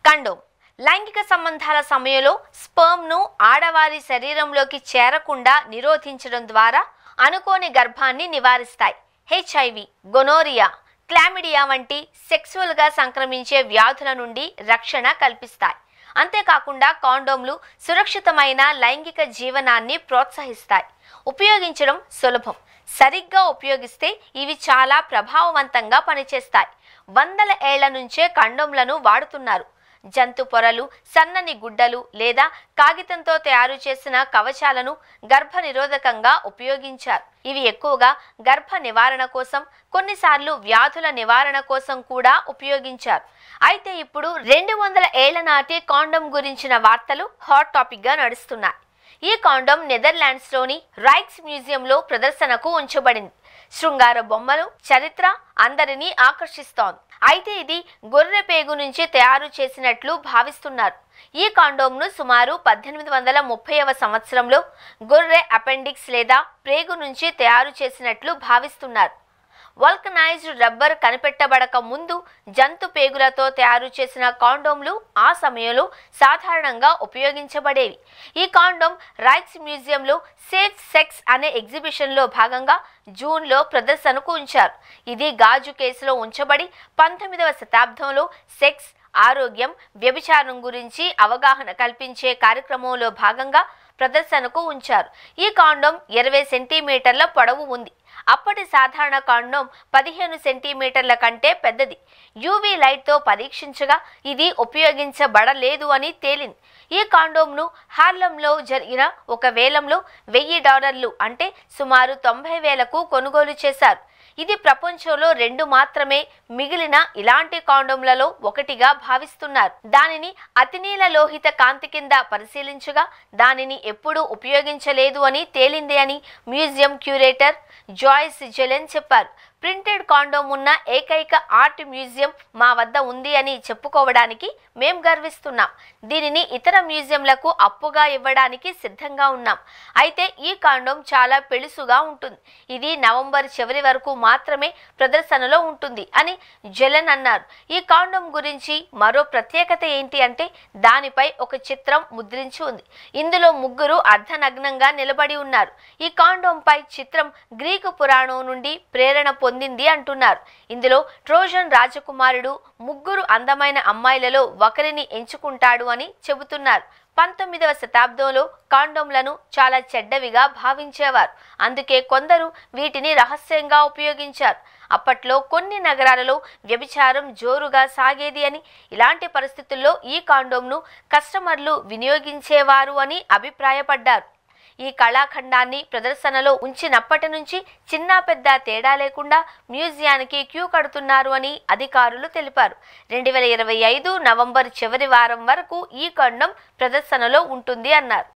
Condom లైంగిక సంబంధాల సమయంలో స్పర్మ్ను ఆడవారి శరీరంలోకి చేరకుండా నిరోధించడం ద్వారా అనుకోని గర్భాన్ని నివారిస్తాయి. హెచ్ఐవి, గొనోరియా, క్లామిడియా వంటి సెక్సువల్గా సంక్రమించే వ్యాధుల నుండి రక్షణ కల్పిస్తాయి. అంతేకాకుండా కాండోమ్లు సురక్షితమైన లైంగిక జీవనాన్ని ప్రోత్సహిస్తాయి. ఉపయోగించడం సులభం. సరిగ్గా ఉపయోగిస్తే ఇవి చాలా ప్రభావవంతంగా పనిచేస్తాయి. వందల ఏళ్ల నుంచే కండోమ్లను వాడుతున్నారు. జంతు పొరలు, సన్నని గుడ్డలు లేదా కాగితంతో తయారు చేసిన కవచాలను గర్భ నిరోధకంగా ఉపయోగించారు. ఇవి ఎక్కువగా గర్భ నివారణ కోసం, కొన్నిసార్లు వ్యాధుల నివారణ కోసం కూడా ఉపయోగించారు. అయితే ఇప్పుడు 200 ఏళ్ల నాటి కాండోమ్ గురించిన వార్తలు హాట్ టాపిక్గా నడుస్తున్నాయి. ఈ కాండోమ్ నెదర్లాండ్స్లోని రైక్స్ మ్యూజియంలో ప్రదర్శనకు ఉంచబడింది. శృంగార బొమ్మలు, చరిత్ర అందరినీ ఆకర్షిస్తోంది. అయితే ఇది గొర్రె పేగు నుంచి తయారు చేసినట్లు భావిస్తున్నారు. ఈ కాండోమ్ను సుమారు 1830వ సంవత్సరంలో గొర్రె అపెండిక్స్ లేదా ప్రేగు నుంచి తయారు చేసినట్లు భావిస్తున్నారు. వల్కనైజ్డ్ రబ్బర్ కనిపెట్టబడక ముందు జంతు పేగులతో తయారు చేసిన కాండోమ్లు ఆ సమయంలో సాధారణంగా ఉపయోగించబడేవి. ఈ కాండోమ్ రైక్స్ మ్యూజియంలో సేఫ్ సెక్స్ అనే ఎగ్జిబిషన్లో భాగంగా జూన్లో ప్రదర్శనకు ఉంచారు. ఇది గాజు కేసులో ఉంచబడి 19వ శతాబ్దంలో సెక్స్, ఆరోగ్యం, వ్యభిచారం గురించి అవగాహన కల్పించే కార్యక్రమంలో భాగంగా ప్రదర్శనకు ఉంచారు. ఈ కాండోమ్ 20 సెంటీమీటర్ల పొడవు ఉంది. అప్పటి సాధారణ కాండోమ్ 15 సెంటీమీటర్ల కంటే పెద్దది. యూవీ లైట్తో పరీక్షించగా ఇది ఉపయోగించబడలేదు అని తేలింది. ఈ కాండోమ్ను హార్లంలో జరిగిన ఒక వేలంలో $1000 అంటే సుమారు 90,000కు కొనుగోలు చేశారు. ఇది ప్రపంచంలో 2 మాత్రమే మిగిలిన ఇలాంటి కాండోమ్లలో ఒకటిగా భావిస్తున్నారు. దానిని అతినీల లోహిత కాంతి కింద పరిశీలించగా దానిని ఎప్పుడూ ఉపయోగించలేదు అని తేలింది అని మ్యూజియం క్యూరేటర్ జాయిస్ జెలెన్ చెప్పారు. ప్రింటెడ్ కాండోమ్ ఉన్న ఏకైక ఆర్ట్ మ్యూజియం మా వద్ద ఉంది అని చెప్పుకోవడానికి మేం గర్విస్తున్నాం. దీనిని ఇతర మ్యూజియంలకు అప్పుగా ఇవ్వడానికి సిద్ధంగా ఉన్నాం. అయితే ఈ కాండోమ్ చాలా పెళుసుగా ఉంటుంది. ఇది నవంబర్ చివరి వరకు మాత్రమే ప్రదర్శనలో ఉంటుంది అని జెలెన్ అన్నారు. ఈ కాండోమ్ గురించి మరో ప్రత్యేకత ఏంటి అంటే దానిపై ఒక చిత్రం ముద్రించి ఉంది. ఇందులో ముగ్గురు అర్ధనగ్నంగా నిలబడి ఉన్నారు. ఈ కాండోమ్పై చిత్రం గ్రీకు పురాణం నుండి ప్రేరణ పొందింది అంటున్నారు. ఇందులో ట్రోజన్ రాజకుమారుడు ముగ్గురు అందమైన అమ్మాయిలలో ఒకరిని ఎంచుకుంటాడు అని చెబుతున్నారు. 19వ శతాబ్దంలో కాండోమ్లను చాలా చెడ్డవిగా భావించేవారు. అందుకే కొందరు వీటిని రహస్యంగా ఉపయోగించారు. అప్పట్లో కొన్ని నగరాలలో వ్యభిచారం జోరుగా సాగేది అని, ఇలాంటి పరిస్థితుల్లో ఈ కాండోమ్ను కస్టమర్లు వినియోగించేవారు అని అభిప్రాయపడ్డారు. ఈ కళాఖండాన్ని ప్రదర్శనలో ఉంచినప్పటి నుంచి చిన్న పెద్ద తేడా లేకుండా మ్యూజియానికి క్యూ కడుతున్నారు అని అధికారులు తెలిపారు. 2025 నవంబర్ చివరి వారం వరకు ఈ కాండోమ్ ప్రదర్శనలో ఉంటుంది అన్నారు.